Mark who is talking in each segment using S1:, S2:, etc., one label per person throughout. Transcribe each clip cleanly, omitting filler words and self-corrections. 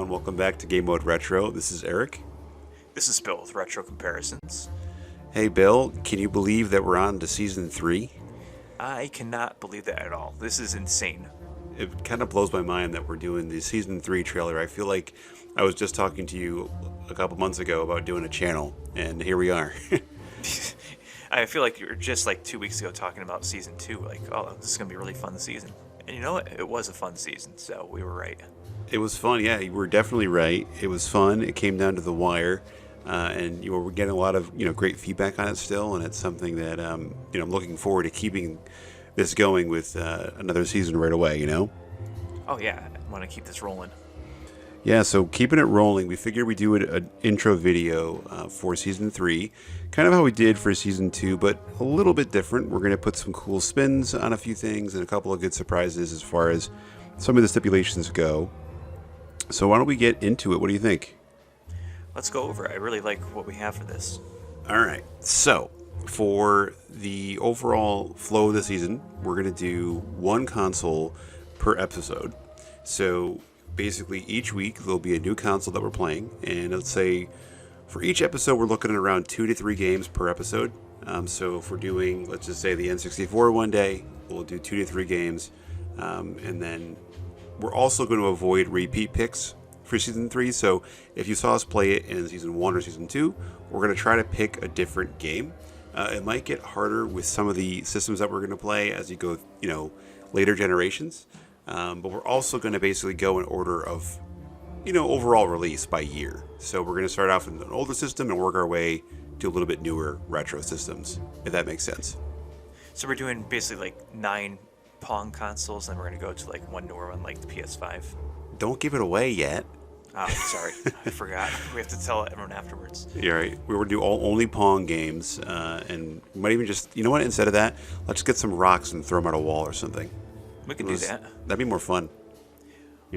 S1: everyone. Welcome back to Game Mode Retro. This is Eric.
S2: This is Bill with Retro Comparisons.
S1: Hey, Bill, can you believe that we're on to Season 3?
S2: I cannot believe that at all. This is insane.
S1: It kind of blows my mind that we're doing the Season 3 trailer. I feel like I was just talking to you a couple months ago about doing a channel, and here we are.
S2: I feel like you were just like 2 weeks ago talking about Season 2. Like, oh, this is going to be a really fun season. And you know what? It was a fun season, so we were right.
S1: It was fun, yeah. You were definitely right. It was fun. It came down to the wire, and you were getting a lot of great feedback on it still. And it's something that I'm looking forward to keeping this going with another season right away.
S2: Oh yeah, I want to keep this rolling.
S1: Yeah, so keeping it rolling, we figured we'd do an intro video for Season 3, kind of how we did for Season 2, but a little bit different. We're going to put some cool spins on a few things and a couple of good surprises as far as some of the stipulations go. So why don't we get into it? What do you think?
S2: Let's go over it. I really like what we have for this.
S1: All right, so for the overall flow of the season, we're going to do one console per episode. So basically each week there'll be a new console that we're playing, and let's say for each episode we're looking at around 2 to 3 games per episode. So if we're doing, let's just say, the N64 one day, we'll do 2 to 3 games, and then we're also going to avoid repeat picks for Season 3. So if you saw us play it in Season 1 or Season 2, we're going to try to pick a different game. It might get harder with some of the systems that we're going to play as you go later generations. But we're also going to basically go in order of, overall release by year. So we're going to start off with an older system and work our way to a little bit newer retro systems, if that makes sense.
S2: So we're doing basically like 9 Pong consoles, and we're going to go to like one newer one, like the PS5.
S1: Don't give it away yet.
S2: Oh, sorry. I forgot. We have to tell everyone afterwards.
S1: You're right. We will do only Pong games, and we might even just, instead of that, let's just get some rocks and throw them at a wall or something.
S2: We can do that.
S1: That'd be more fun.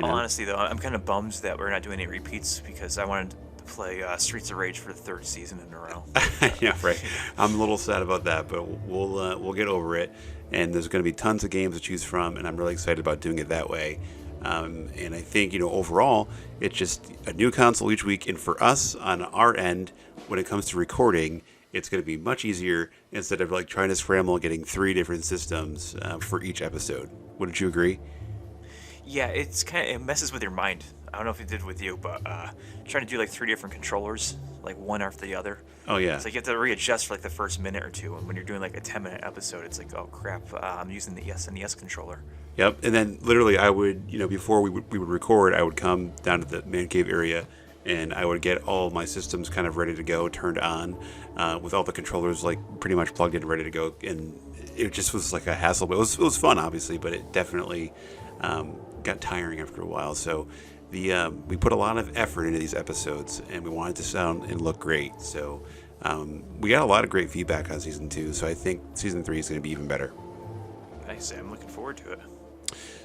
S2: Honestly, though, I'm kind of bummed that we're not doing any repeats because I wanted to play Streets of Rage for the 3rd season in a row.
S1: Yeah, right. I'm a little sad about that, but we'll get over it. And there's going to be tons of games to choose from, and I'm really excited about doing it that way. And I think, overall, it's just a new console each week. And for us, on our end, when it comes to recording, it's going to be much easier instead of like trying to scramble and getting 3 different systems for each episode. Wouldn't you agree?
S2: Yeah, it messes with your mind. I don't know if it did with you, but trying to do like 3 different controllers, like one after the other.
S1: Oh yeah.
S2: It's like you have to readjust for like the first minute or two, and when you're doing like a 10-minute episode, it's like, oh crap, I'm using the SNES controller.
S1: Yep, and then literally I would, before we would record, I would come down to the man cave area, and I would get all my systems kind of ready to go, turned on, with all the controllers like pretty much plugged in, ready to go, and it just was like a hassle. But it was fun, obviously, but it definitely got tiring after a while. So we put a lot of effort into these episodes, and we wanted to sound and look great. So we got a lot of great feedback on Season 2, so I think Season 3 is going to be even better.
S2: Nice, I'm looking forward to it.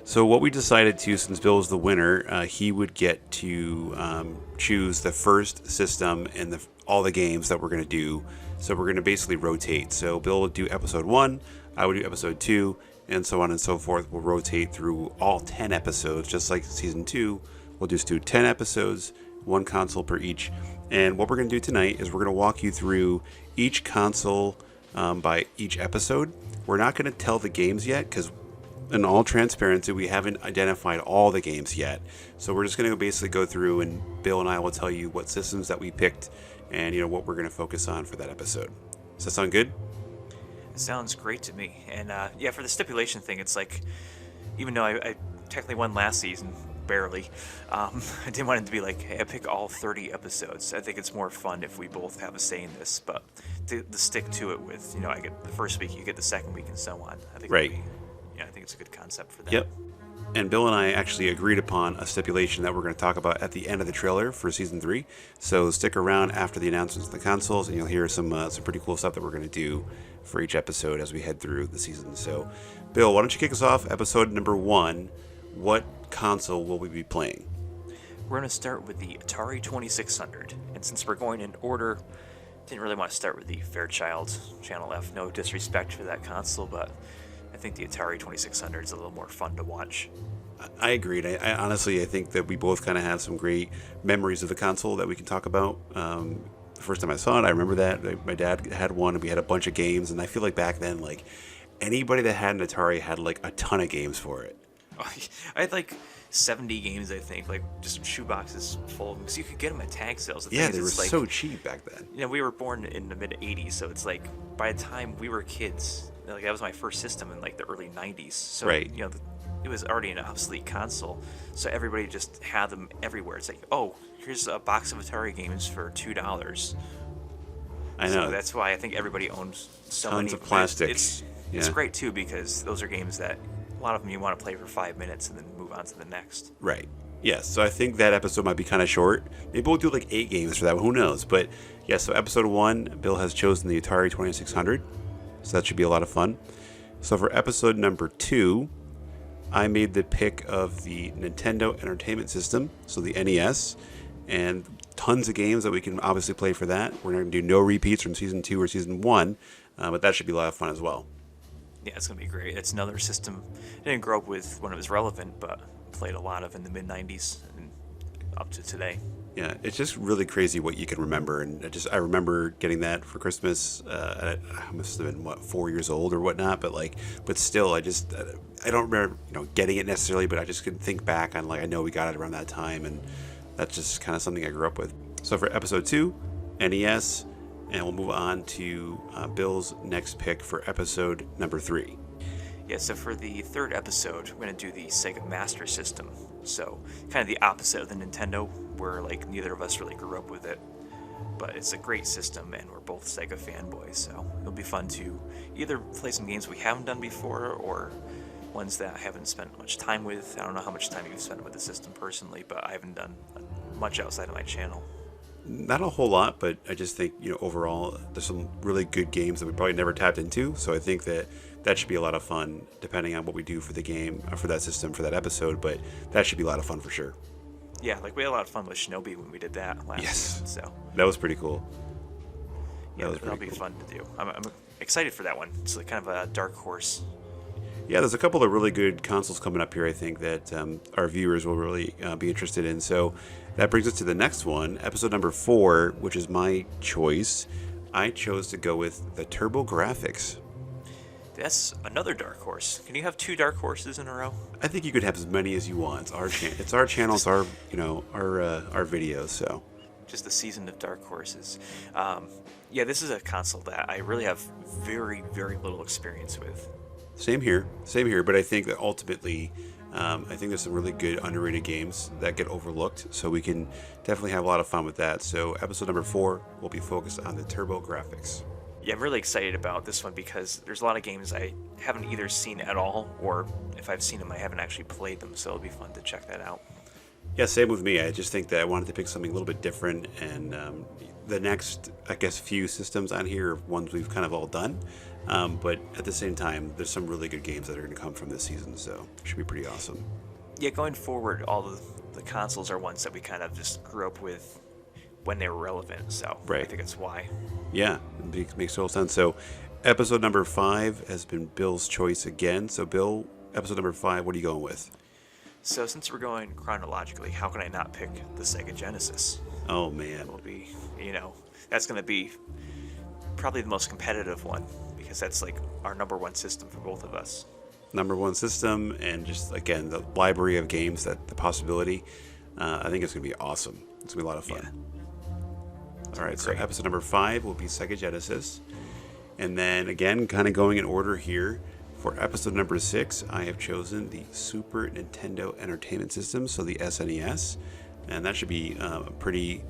S1: So what we decided to, since Bill was the winner, he would get to choose the first system and all the games that we're going to do. So we're going to basically rotate. So Bill would do Episode 1, I would do Episode 2, and so on and so forth. We'll rotate through all 10 episodes, just like Season 2. We'll just do 10 episodes, 1 console per each. And what we're going to do tonight is we're going to walk you through each console by each episode. We're not going to tell the games yet because, in all transparency, we haven't identified all the games yet. So we're just going to basically go through, and Bill and I will tell you what systems that we picked and what we're going to focus on for that episode. Does that sound good?
S2: It sounds great to me. And yeah, for the stipulation thing, it's like, even though I technically won last season, barely, I didn't want it to be like, hey, I pick all 30 episodes. I think it's more fun if we both have a say in this, but to stick to it with, I get the first week, you get the second week, and so on. I think
S1: right.
S2: I think it's a good concept for that.
S1: Yep. And Bill and I actually agreed upon a stipulation that we're going to talk about at the end of the trailer for Season 3. So stick around after the announcements of the consoles, and you'll hear some pretty cool stuff that we're going to do for each episode as we head through the season. So, Bill, why don't you kick us off? Episode number 1. What console will we be playing?
S2: We're going to start with the Atari 2600. And since we're going in order, didn't really want to start with the Fairchild Channel F. No disrespect for that console, but I think the Atari 2600 is a little more fun to watch.
S1: I agreed. I honestly, I think that we both kind of have some great memories of the console that we can talk about. The first time I saw it, I remember that my dad had one, and we had a bunch of games. And I feel like back then, like anybody that had an Atari had like a ton of games for it.
S2: I had like 70 games, I think, like just shoeboxes full, because you could get them at tag sales. The
S1: Yeah,
S2: thing
S1: they were
S2: is, like,
S1: so cheap back then.
S2: you know, we were born in the mid 80s, so it's like by the time we were kids, like that was my first system in like the early 90s. So,
S1: Right.
S2: you know, it was already an obsolete console, so everybody just had them everywhere. It's like, oh, here's a box of Atari games for $2.
S1: I know.
S2: So that's why I think everybody owns so
S1: Tons
S2: many
S1: of plastic.
S2: It's
S1: Yeah.
S2: great too, because those are games that a lot of them you want to play for 5 minutes and then move on to the next.
S1: Right. Yes. So I think that episode might be kind of short. Maybe we'll do like 8 games for that. Who knows? But yeah. So episode 1, Bill has chosen the Atari 2600. So that should be a lot of fun. So for episode number 2, I made the pick of the Nintendo Entertainment System, so the NES, and tons of games that we can obviously play for that. We're going to do no repeats from season 2 or season 1, but that should be a lot of fun as well.
S2: Yeah, it's gonna be great. It's another system I didn't grow up with when it was relevant, but played a lot of in the mid 90s and up to today.
S1: Yeah, it's just really crazy what you can remember, and I remember getting that for Christmas. I must have been 4 years old or whatnot, but still, I don't remember getting it necessarily, but I just could think back on I know we got it around that time, and that's just kind of something I grew up with. So for episode 2, NES, and we'll move on to Bill's next pick for episode number 3.
S2: Yeah, so for the third episode, we're gonna do the Sega Master System. So kind of the opposite of the Nintendo, where like neither of us really grew up with it. But it's a great system, and we're both Sega fanboys, so it'll be fun to either play some games we haven't done before, or ones that I haven't spent much time with. I don't know how much time you've spent with the system personally, but I haven't done much outside of my channel.
S1: Not a whole lot, but I just think overall there's some really good games that we probably never tapped into. So I think that should be a lot of fun, depending on what we do for the game, for that system, for that episode. But that should be a lot of fun for sure.
S2: Yeah, like we had a lot of fun with Shinobi when we did that last season. So
S1: that was pretty cool.
S2: Yeah, that'll be fun to do. I'm excited for that one. It's like kind of a dark horse.
S1: Yeah, there's a couple of really good consoles coming up here, I think, that our viewers will really be interested in. So that brings us to the next one, episode number 4, which is my choice. I chose to go with the TurboGrafx.
S2: That's another dark horse. Can you have 2 dark horses in a row?
S1: I think you could have as many as you want. It's our it's our channel, it's our our videos. So
S2: just the season of dark horses. Yeah, this is a console that I really have very, very little experience with.
S1: Same here. But I think that ultimately, I think there's some really good underrated games that get overlooked. So we can definitely have a lot of fun with that. So episode number 4 will be focused on the TurboGrafx.
S2: Yeah, I'm really excited about this one because there's a lot of games I haven't either seen at all, or if I've seen them, I haven't actually played them. So it'll be fun to check that out.
S1: Yeah, same with me. I just think that I wanted to pick something a little bit different, and the next, I guess, few systems on here are ones we've kind of all done. But at the same time, there's some really good games that are going to come from this season, so it should be pretty awesome.
S2: Yeah, going forward, all the consoles are ones that we kind of just grew up with when they were relevant, so
S1: right.
S2: I think that's why.
S1: Yeah, it makes total sense. So episode number 5 has been Bill's choice again. So Bill, episode number 5, what are you going with?
S2: So since we're going chronologically, how can I not pick the Sega Genesis?
S1: Oh, man.
S2: It will be, that's going to be probably the most competitive one, because that's like our number 1 system for both of us.
S1: Number 1 system, and just, again, the library of games, the possibility. I think it's going to be awesome. It's going to be a lot of fun.
S2: Yeah.
S1: All right, so episode number 5 will be Sega Genesis. And then, again, kind of going in order here, for episode number 6, I have chosen the Super Nintendo Entertainment System, so the SNES. And that should be a pretty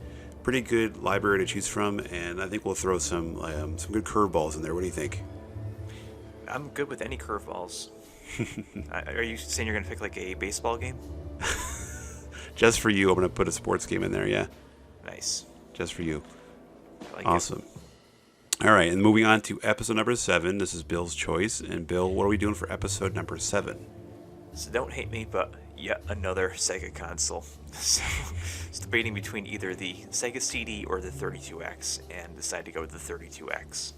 S1: good library to choose from, and I think we'll throw some good curveballs in there. What do you think?
S2: I'm good with any curveballs. Are you saying you're going to pick like a baseball game?
S1: Just for you, I'm going to put a sports game in there, yeah.
S2: Nice.
S1: Just for you.
S2: I like
S1: awesome. All right, and moving on to episode number 7. This is Bill's choice. And Bill, what are we doing for episode number 7?
S2: So don't hate me, but yet another Sega console. So it's debating between either the Sega CD or the 32X, and decided to go with the 32X.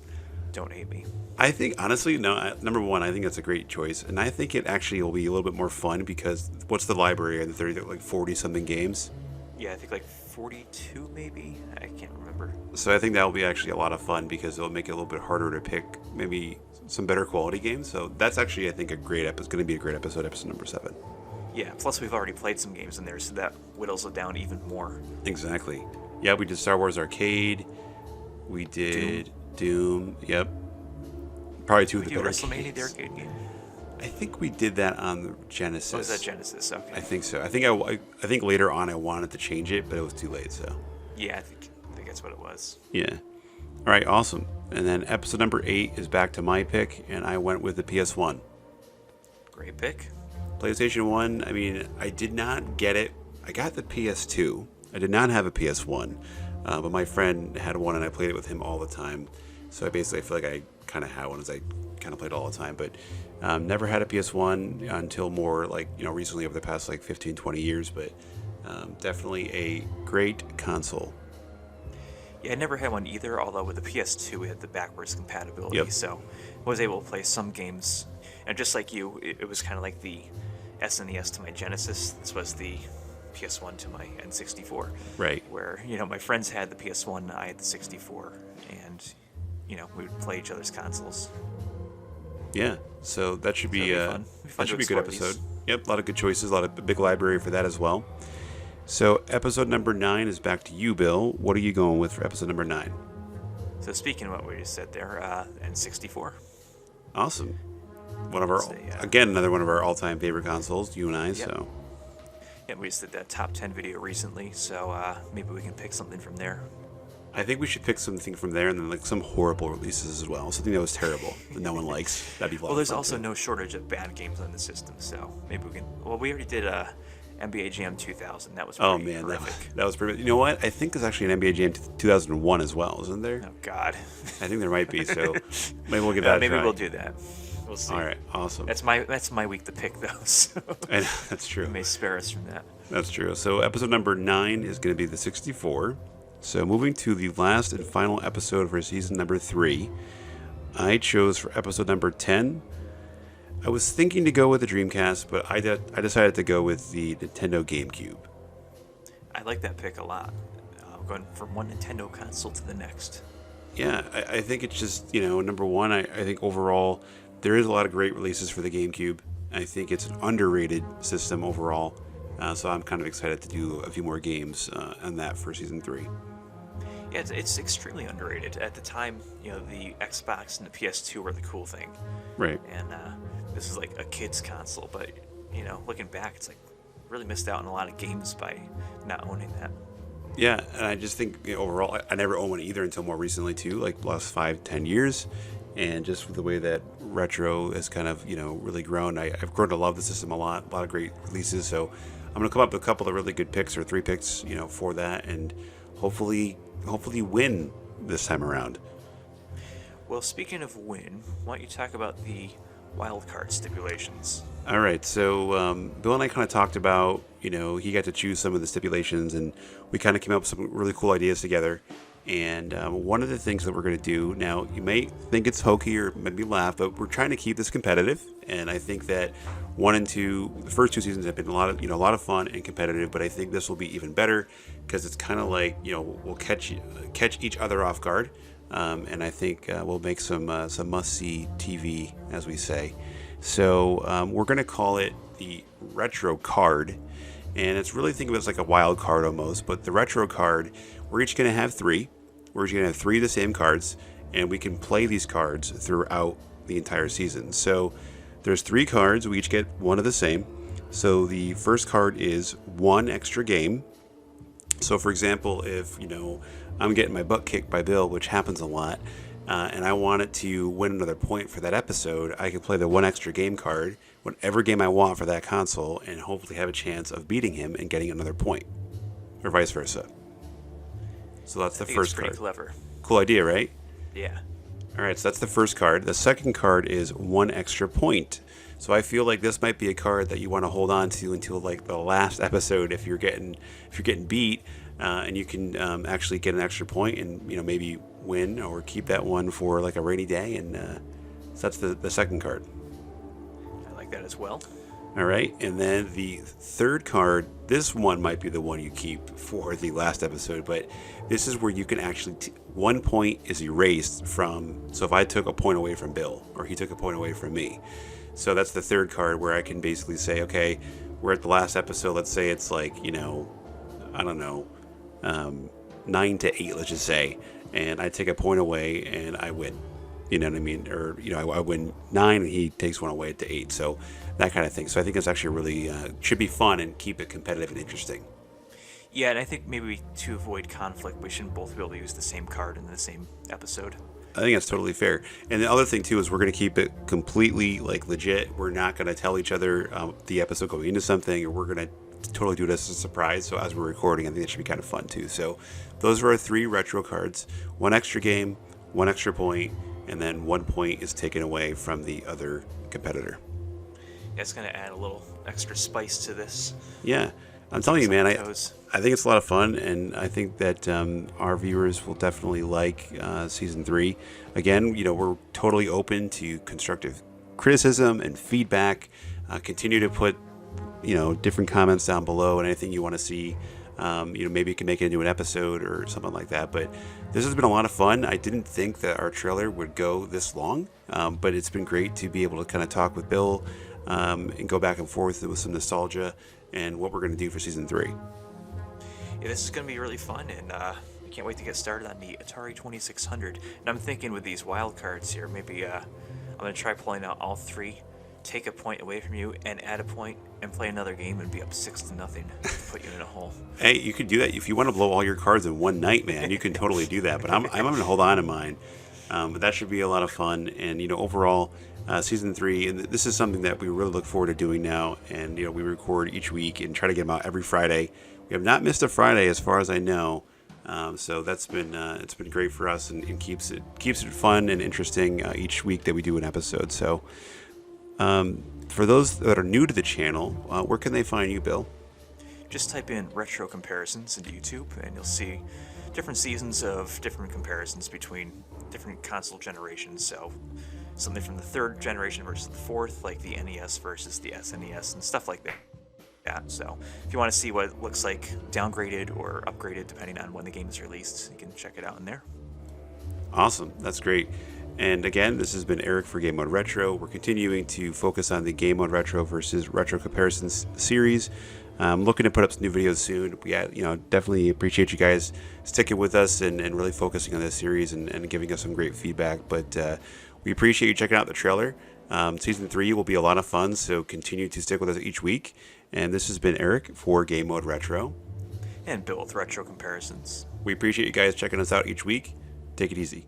S2: Don't hate me.
S1: I think, honestly, no, number one, I think that's a great choice. And I think it actually will be a little bit more fun because what's the library? Are there like 40-something games?
S2: Yeah, I think like 42 maybe? I can't remember.
S1: So I think that will be actually a lot of fun because it'll make it a little bit harder to pick maybe some better quality games. So that's actually, I think, it's going to be a great episode number 7.
S2: Yeah, plus we've already played some games in there, so that whittles it down even more.
S1: Exactly. Yeah, we did Star Wars Arcade. We did Doom. Yep. Probably two of the better
S2: WrestleMania,
S1: games.
S2: the arcade game?
S1: I think we did that on the Genesis.
S2: Oh, is that Genesis? Okay.
S1: I think so. I think later on I wanted to change it, but it was too late. So.
S2: Yeah, I think that's what it was.
S1: Yeah. All right. Awesome. And then episode number 8 is back to my pick, and I went with the PS1.
S2: Great pick.
S1: PlayStation 1. I mean, I did not get it. I got the PS2. I did not have a PS1, but my friend had one, and I played it with him all the time. So I feel like I kind of had one, as I kind of played all the time, but never had a PS1 until more recently over the past 15, 20 years, but definitely a great console.
S2: Yeah, I never had one either, although with the PS2 we had the backwards compatibility,
S1: Yep.
S2: so I was able to play some games. And just like you, it was kind of like the SNES to my Genesis. This was the PS1 to my N64.
S1: Right.
S2: Where, my friends had the PS1, I had the 64, and, we would play each other's consoles.
S1: Yeah, so that should be,
S2: fun.
S1: that should be a good episode.
S2: These.
S1: Yep, a lot of good choices, a big library for that as well. So episode number 9 is back to you, Bill. What are you going with for episode number 9?
S2: So speaking of what we just said there, N64.
S1: Awesome. One of our, again, another one of our all-time favorite consoles, you and I, so.
S2: Yeah, we just did that top 10 video recently, so maybe we can pick something from there.
S1: I think we should pick something from there, and then some horrible releases as well. Something that was terrible that no one likes. That'd be a lot
S2: Well, there's
S1: of fun
S2: also
S1: too.
S2: no shortage of bad games on the system, so maybe we can. Well, we already did NBA Jam 2000. That was pretty
S1: Oh man,
S2: horrific.
S1: that was pretty. You know what? I think there's actually an NBA Jam 2001 as well, isn't there?
S2: Oh God.
S1: I think there might be. So maybe we'll give that a
S2: maybe
S1: try.
S2: we'll do that. We'll see.
S1: All right, awesome.
S2: That's my week to pick those. So
S1: And that's true.
S2: you may spare us from that.
S1: That's true. So episode number 9 is going to be the 64. So moving to the last and final episode for season number 3, I chose for episode number 10. I was thinking to go with the Dreamcast, but I decided to go with the Nintendo GameCube.
S2: I like that pick a lot. Going from one Nintendo console to the next.
S1: Yeah, I think it's just, number one, I think overall there is a lot of great releases for the GameCube. I think it's an underrated system overall. So I'm kind of excited to do a few more games on that for season 3.
S2: Yeah, it's extremely underrated. At the time, the Xbox and the PS2 were the cool thing.
S1: Right.
S2: And this is like a kid's console, but, looking back, it's like really missed out on a lot of games by not owning that.
S1: Yeah, and I just think overall, I never owned one either until more recently too, like the last 5-10 years. And just with the way that retro has kind of, really grown, I've grown to love the system a lot of great releases. So I'm going to come up with a couple of really good picks or 3 picks, for that, and hopefully win this time around.
S2: Well, speaking of win, why don't you talk about the wildcard stipulations?
S1: All right, so Bill and I kind of talked about, he got to choose some of the stipulations, and we kind of came up with some really cool ideas together. And one of the things that we're going to do now, you may think it's hokey or maybe laugh, but we're trying to keep this competitive. And I think that 1 and 2, the first 2 seasons have been a lot of fun and competitive. But I think this will be even better because it's kind of like we'll catch each other off guard, and I think we'll make some must-see TV, as we say. So we're going to call it the retro card, and it's really, think of it as like a wild card almost. But the retro card, we're each going to have 3. We're each going to have 3 of the same cards, and we can play these cards throughout the entire season. So there's 3 cards. We each get 1 of the same. So the first card is 1 extra game. So for example, if I'm getting my butt kicked by Bill, which happens a lot, and I wanted to win another point for that episode, I can play the 1 extra game card, whatever game I want for that console, and hopefully have a chance of beating him and getting another point, or vice versa. So that's the first card.
S2: Pretty clever.
S1: Cool idea, right?
S2: Yeah.
S1: All right, so that's the first card. The second card is 1 extra point. So I feel like this might be a card that you want to hold on to until like the last episode if you're getting beat. and you can actually get an extra point and maybe win or keep that one for like a rainy day. And so that's the second card.
S2: I like that as well.
S1: All right, and then the third card, this one might be the one you keep for the last episode, but this is where you can actually, 1 point is erased from, so if I took a point away from Bill, or he took a point away from me. So that's the third card where I can basically say, okay, we're at the last episode, let's say it's like, I don't know, 9 to 8, let's just say, and I take a point away and I win. You know what I mean? Or, I win 9 and he takes one away to 8. So that kind of thing. So I think it's actually really should be fun and keep it competitive and interesting.
S2: Yeah, and I think maybe to avoid conflict, we shouldn't both be able to use the same card in the same episode.
S1: I think that's totally fair. And the other thing too is we're going to keep it completely like legit. We're not going to tell each other the episode going into something, or we're going to totally do it as a surprise. So as we're recording, I think it should be kind of fun too. So those are our 3 retro cards: 1 extra game, 1 extra point, and then 1 point is taken away from the other competitor.
S2: Yeah, it's going to add a little extra spice to this.
S1: Yeah, I'm telling you, man, I think it's a lot of fun, and I think that our viewers will definitely like Season 3. Again, we're totally open to constructive criticism and feedback. Continue to put, different comments down below and anything you want to see. Maybe you can make it into an episode or something like that. But this has been a lot of fun. I didn't think that our trailer would go this long, but it's been great to be able to kind of talk with Bill and go back and forth with some nostalgia and what we're going to do for Season 3.
S2: Yeah, this is going to be really fun, and I can't wait to get started on the Atari 2600. And I'm thinking with these wild cards here, maybe I'm going to try pulling out all 3, take a point away from you, and add a point, and play another game and be up 6-0 to put you in a hole.
S1: Hey, you could do that if you want to blow all your cards in one night, man. You can totally do that. But I'm going to hold on to mine. But that should be a lot of fun. And overall, Season 3, and this is something that we really look forward to doing now. And we record each week and try to get them out every Friday. We have not missed a Friday, as far as I know. So that's been it's been great for us, and keeps it fun and interesting each week that we do an episode. So. For those that are new to the channel, where can they find you, Bill?
S2: Just type in retro comparisons into YouTube, and you'll see different seasons of different comparisons between different console generations. So something from the 3rd generation versus the 4th, like the NES versus the SNES and stuff like that. Yeah, so if you want to see what it looks like downgraded or upgraded depending on when the game is released, you can check it out in there.
S1: Awesome, that's great. And again, this has been Eric for Game Mode Retro. We're continuing to focus on the Game Mode Retro versus Retro Comparisons series. I'm looking to put up some new videos soon. We definitely appreciate you guys sticking with us and really focusing on this series and giving us some great feedback. But we appreciate you checking out the trailer. Season 3 will be a lot of fun, so continue to stick with us each week. And this has been Eric for Game Mode Retro.
S2: And Bill with Retro Comparisons.
S1: We appreciate you guys checking us out each week. Take it easy.